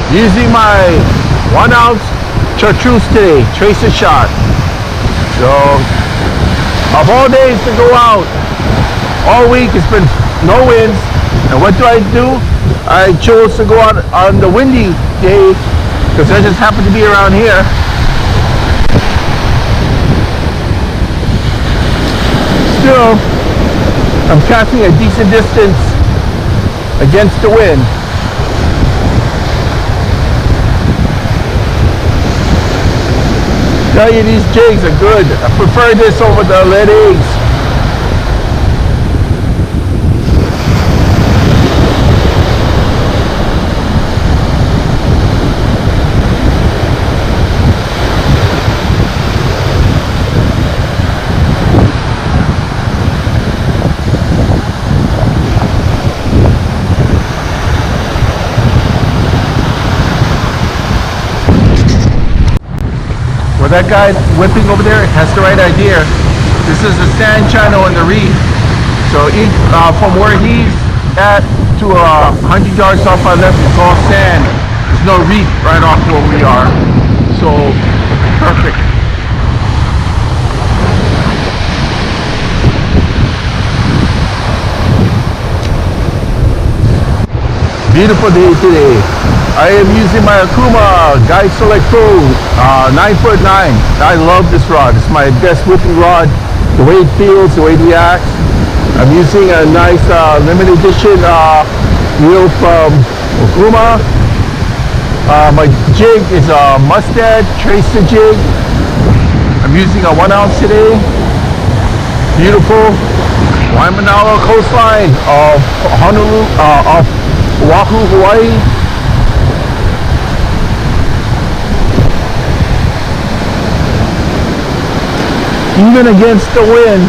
Using my 1 ounce chartreuse today, Tracershot. So, of all days to go out, all week it's been no winds. And what do? I chose to go out on the windy day because I just happened to be around here. Still, I'm casting a decent distance against the wind. Tell you, these jigs are good. I prefer this over the lead eggs. That guy whipping over there has the right idea. This is a sand channel in the reef. So from where he's at to 100 yards off our left, it's all sand. There's no reef right off where we are. So perfect. Beautiful day today. I am using my Okuma Guide Select Pro 9'9". I love this rod. It's my best whipping rod. The way it feels, the way it reacts. I'm using a nice limited edition reel from Okuma. My jig is a Mustad Tracer jig. I'm using a 1 ounce today. Beautiful Waimanalo coastline of Honolulu, of Oahu, Hawaii. Even against the wind,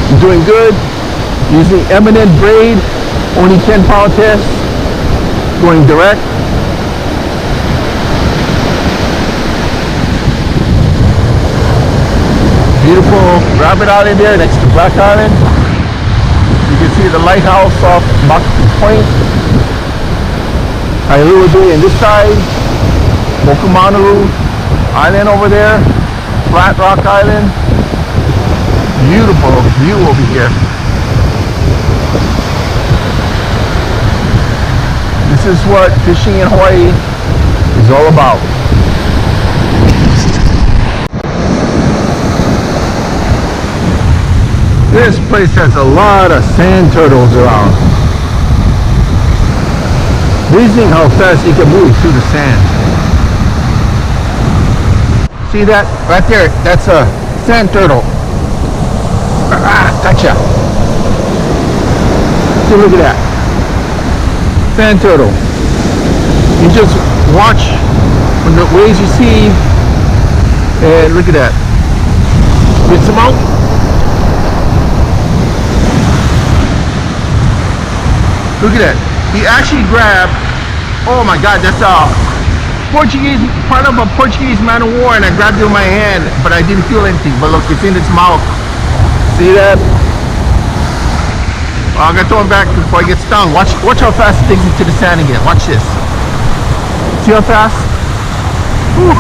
I'm doing good. Using Eminent Braid, only 10-pound test, going direct. Beautiful rabbit island there next to Black Island. You can see the lighthouse off Moxie Point. Kailua Bay on this side. Mokumanulu Island over there. Flat Rock Island. Beautiful view over here. This is what fishing in Hawaii is all about. This place has a lot of sand turtles around. Amazing how fast you can move through the sand. See that? Right there, that's a sand turtle. Gotcha. See, look at that. Sand turtle. You just watch from the waves you see, and look at that. Get some out. Look at that. He actually grabbed, oh my God, that's a Portuguese, part of a Portuguese Man O'War, and I grabbed it with my hand, but I didn't feel anything. But look, it's in its mouth. See that? Oh, I'm gonna throw him back before I get stung. Watch how fast it digs into the sand again. Watch this. See how fast? Whew.